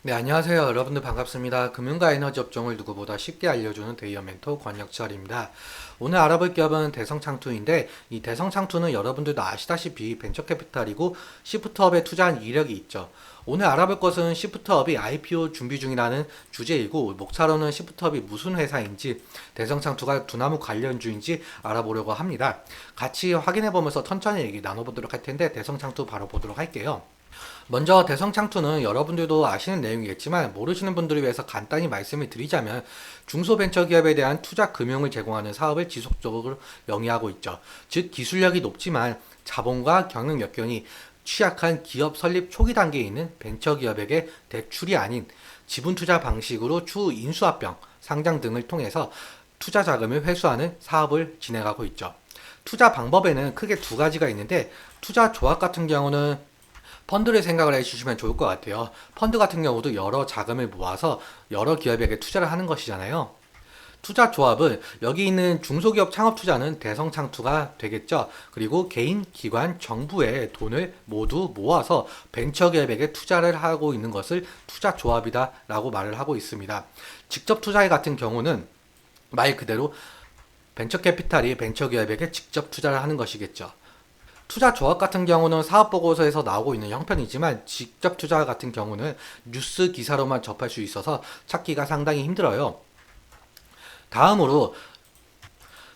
네, 안녕하세요. 여러분들 반갑습니다. 금융과 에너지 업종을 누구보다 쉽게 알려주는 대의원 멘토 권혁철입니다. 오늘 알아볼 기업은 대성창투인데 이 대성창투는 여러분들도 아시다시피 벤처캐피탈이고 시프트업에 투자한 이력이 있죠. 오늘 알아볼 것은 시프트업이 IPO 준비 중이라는 주제이고 목차로는 시프트업이 무슨 회사인지 대성창투가 두나무 관련주인지 알아보려고 합니다. 같이 확인해 보면서 천천히 얘기 나눠보도록 할 텐데 대성창투 바로 보도록 할게요. 먼저 대성창투는 여러분들도 아시는 내용이겠지만 모르시는 분들을 위해서 간단히 말씀을 드리자면 중소벤처기업에 대한 투자 금융을 제공하는 사업을 지속적으로 영위하고 있죠. 즉 기술력이 높지만 자본과 경영 여건이 취약한 기업 설립 초기 단계에 있는 벤처기업에게 대출이 아닌 지분투자 방식으로 추후 인수합병, 상장 등을 통해서 투자 자금을 회수하는 사업을 진행하고 있죠. 투자 방법에는 크게 두 가지가 있는데 투자 조합 같은 경우는 펀드를 생각을 해주시면 좋을 것 같아요. 펀드 같은 경우도 여러 자금을 모아서 여러 기업에게 투자를 하는 것이잖아요. 투자 조합은 여기 있는 중소기업 창업 투자는 대성창투가 되겠죠. 그리고 개인, 기관, 정부의 돈을 모두 모아서 벤처기업에게 투자를 하고 있는 것을 투자 조합이다라고 말을 하고 있습니다. 직접 투자 같은 경우는 말 그대로 벤처캐피탈이 벤처기업에게 직접 투자를 하는 것이겠죠. 투자 조합 같은 경우는 사업보고서에서 나오고 있는 형편이지만 직접 투자 같은 경우는 뉴스 기사로만 접할 수 있어서 찾기가 상당히 힘들어요. 다음으로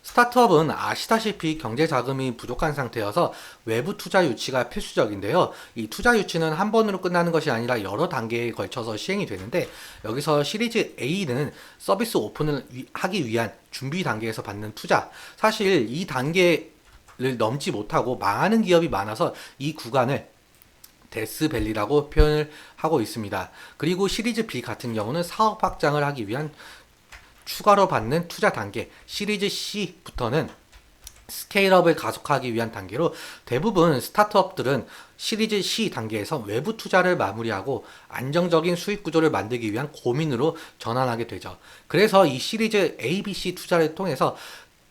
스타트업은 아시다시피 경제 자금이 부족한 상태여서 외부 투자 유치가 필수적인데요. 이 투자 유치는 한 번으로 끝나는 것이 아니라 여러 단계에 걸쳐서 시행이 되는데 여기서 시리즈 A는 서비스 오픈을 하기 위한 준비 단계에서 받는 투자. 사실 이 단계를 넘지 못하고 망하는 기업이 많아서 이 구간을 데스밸리라고 표현을 하고 있습니다. 그리고 시리즈 B 같은 경우는 사업 확장을 하기 위한 추가로 받는 투자 단계, 시리즈 C부터는 스케일업을 가속하기 위한 단계로 대부분 스타트업들은 시리즈 C 단계에서 외부 투자를 마무리하고 안정적인 수익 구조를 만들기 위한 고민으로 전환하게 되죠. 그래서 이 시리즈 A, B, C 투자를 통해서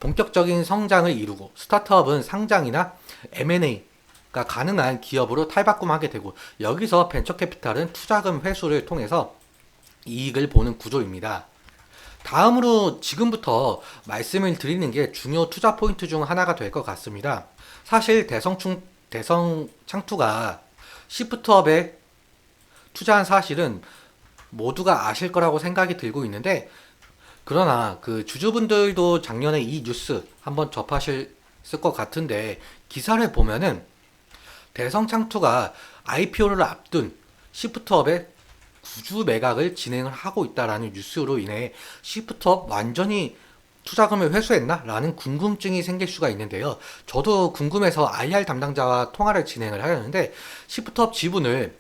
본격적인 성장을 이루고 스타트업은 상장이나 M&A가 가능한 기업으로 탈바꿈하게 되고 여기서 벤처캐피탈은 투자금 회수를 통해서 이익을 보는 구조입니다. 다음으로 지금부터 말씀을 드리는 게 중요 투자 포인트 중 하나가 될 것 같습니다. 사실 대성창투가 시프트업에 투자한 사실은 모두가 아실 거라고 생각이 들고 있는데 그러나 그 주주분들도 작년에 이 뉴스 한번 접하셨을 것 같은데 기사를 보면은 대성창투가 IPO를 앞둔 시프트업에 구주 매각을 진행을 하고 있다라는 뉴스로 인해 시프트업 완전히 투자금을 회수했나? 라는 궁금증이 생길 수가 있는데요. 저도 궁금해서 IR 담당자와 통화를 진행을 하려는데 시프트업 지분을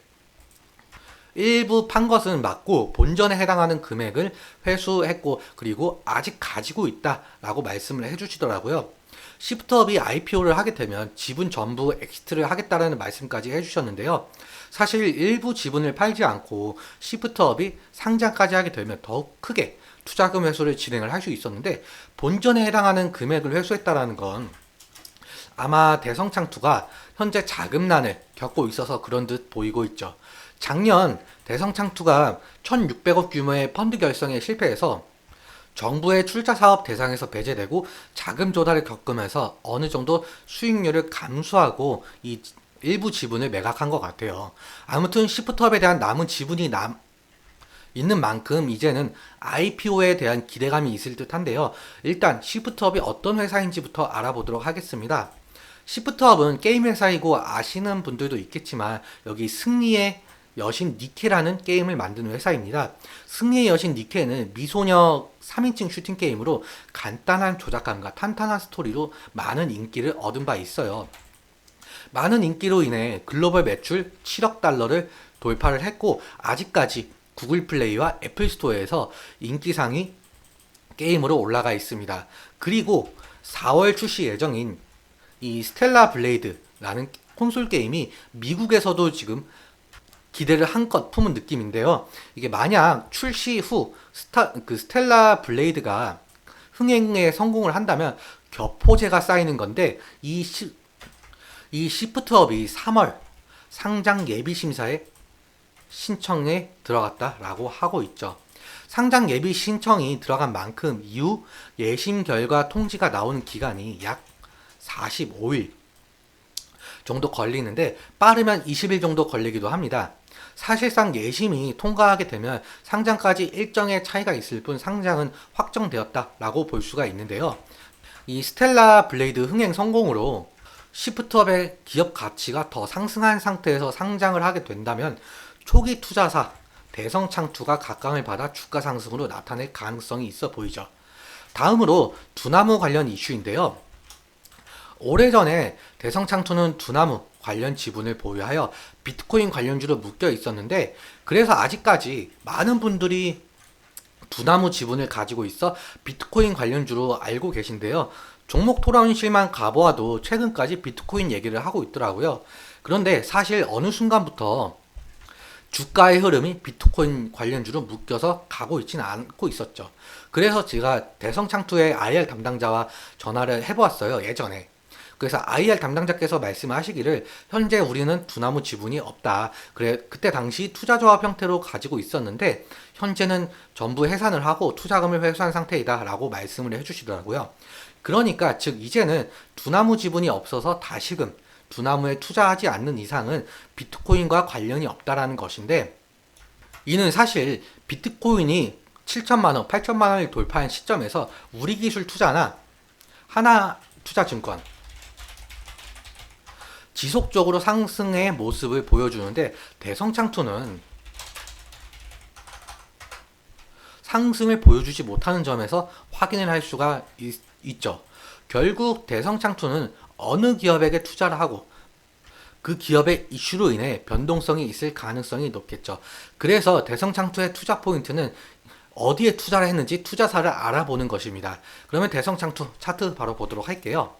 일부 판 것은 맞고 본전에 해당하는 금액을 회수했고 그리고 아직 가지고 있다라고 말씀을 해주시더라고요. 시프트업이 IPO를 하게 되면 지분 전부 엑시트를 하겠다라는 말씀까지 해주셨는데요. 사실 일부 지분을 팔지 않고 시프트업이 상장까지 하게 되면 더욱 크게 투자금 회수를 진행을 할 수 있었는데 본전에 해당하는 금액을 회수했다라는 건 아마 대성창투가 현재 자금난을 겪고 있어서 그런 듯 보이고 있죠. 작년 대성창투가 1,600억 규모의 펀드 결성에 실패해서 정부의 출자 사업 대상에서 배제되고 자금 조달을 겪으면서 어느 정도 수익률을 감수하고 이 일부 지분을 매각한 것 같아요. 아무튼 시프트업에 대한 남은 지분이 있는 만큼 이제는 IPO에 대한 기대감이 있을 듯한데요. 일단 시프트업이 어떤 회사인지부터 알아보도록 하겠습니다. 시프트업은 게임 회사이고 아시는 분들도 있겠지만 여기 승리의 여신 니케라는 게임을 만드는 회사입니다. 승리의 여신 니케는 미소녀 3인칭 슈팅 게임으로 간단한 조작감과 탄탄한 스토리로 많은 인기를 얻은 바 있어요. 많은 인기로 인해 글로벌 매출 7억 달러를 돌파를 했고 아직까지 구글 플레이와 애플 스토어에서 인기 상위 게임으로 올라가 있습니다. 그리고 4월 출시 예정인 이 스텔라 블레이드라는 콘솔 게임이 미국에서도 지금 기대를 한껏 품은 느낌인데요. 이게 만약 출시 후 스텔라 블레이드가 흥행에 성공을 한다면 교포제가 쌓이는 건데 이 시프트업이 3월 상장 예비 심사에 신청에 들어갔다라고 하고 있죠. 상장 예비 신청이 들어간 만큼 이후 예심 결과 통지가 나오는 기간이 약 45일 정도 걸리는데 빠르면 20일 정도 걸리기도 합니다. 사실상 예심이 통과하게 되면 상장까지 일정의 차이가 있을 뿐 상장은 확정되었다라고 볼 수가 있는데요. 이 스텔라 블레이드 흥행 성공으로 시프트업의 기업 가치가 더 상승한 상태에서 상장을 하게 된다면 초기 투자사 대성창투가 각광을 받아 주가 상승으로 나타낼 가능성이 있어 보이죠. 다음으로 두나무 관련 이슈인데요. 오래전에 대성창투는 두나무 관련 지분을 보유하여 비트코인 관련주로 묶여 있었는데, 그래서 아직까지 많은 분들이 두나무 지분을 가지고 있어 비트코인 관련주로 알고 계신데요. 종목 토론실만 가보아도 최근까지 비트코인 얘기를 하고 있더라고요. 그런데 사실 어느 순간부터 주가의 흐름이 비트코인 관련주로 묶여서 가고 있지는 않고 있었죠. 그래서 제가 대성창투의 IR 담당자와 전화를 해보았어요, 예전에. 그래서 IR 담당자께서 말씀하시기를 현재 우리는 두나무 지분이 없다. 그래, 그때 당시 투자조합 형태로 가지고 있었는데 현재는 전부 해산을 하고 투자금을 회수한 상태이다 라고 말씀을 해주시더라고요. 그러니까 즉 이제는 두나무 지분이 없어서 다시금 두나무에 투자하지 않는 이상은 비트코인과 관련이 없다라는 것인데, 이는 사실 비트코인이 7천만원, 8천만원을 돌파한 시점에서 우리기술 투자나 하나투자증권 지속적으로 상승의 모습을 보여주는데, 대성창투는 상승을 보여주지 못하는 점에서 확인을 할 수가 있죠. 결국 대성창투는 어느 기업에게 투자를 하고 그 기업의 이슈로 인해 변동성이 있을 가능성이 높겠죠. 그래서 대성창투의 투자 포인트는 어디에 투자를 했는지 투자사를 알아보는 것입니다. 그러면 대성창투 차트 바로 보도록 할게요.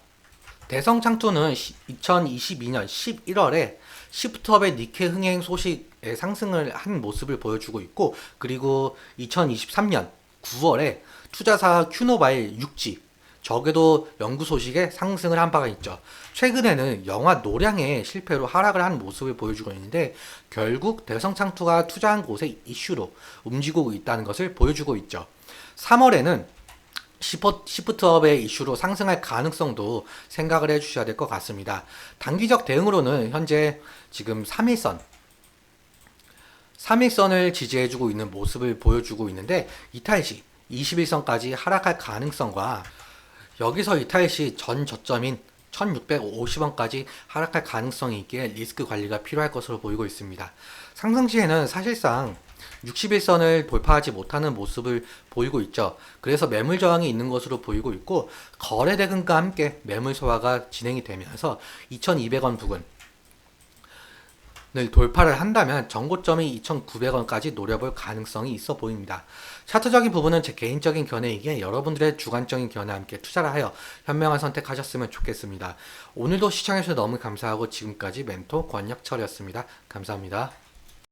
대성창투는 2022년 11월에 시프트업의 니케 흥행 소식에 상승을 한 모습을 보여주고 있고, 그리고 2023년 9월에 투자사 큐노바의 6지 저궤도 연구 소식에 상승을 한 바가 있죠. 최근에는 영화 노량의 실패로 하락을 한 모습을 보여주고 있는데, 결국 대성창투가 투자한 곳의 이슈로 움직이고 있다는 것을 보여주고 있죠. 3월에는 시프트업의 이슈로 상승할 가능성도 생각을 해주셔야 될 것 같습니다. 단기적 대응으로는 현재 지금 3일선을 지지해주고 있는 모습을 보여주고 있는데, 이탈 시 21선까지 하락할 가능성과 여기서 이탈 시 전 저점인 1650원까지 하락할 가능성이 있기에 리스크 관리가 필요할 것으로 보이고 있습니다. 상승 시에는 사실상 61선을 돌파하지 못하는 모습을 보이고 있죠. 그래서 매물 저항이 있는 것으로 보이고 있고, 거래 대금과 함께 매물 소화가 진행이 되면서 2200원 부근을 돌파를 한다면 전고점이 2900원까지 노려볼 가능성이 있어 보입니다. 차트적인 부분은 제 개인적인 견해이기에 여러분들의 주관적인 견해와 함께 투자를 하여 현명한 선택하셨으면 좋겠습니다. 오늘도 시청해주셔서 너무 감사하고 지금까지 멘토 권혁철이었습니다. 감사합니다.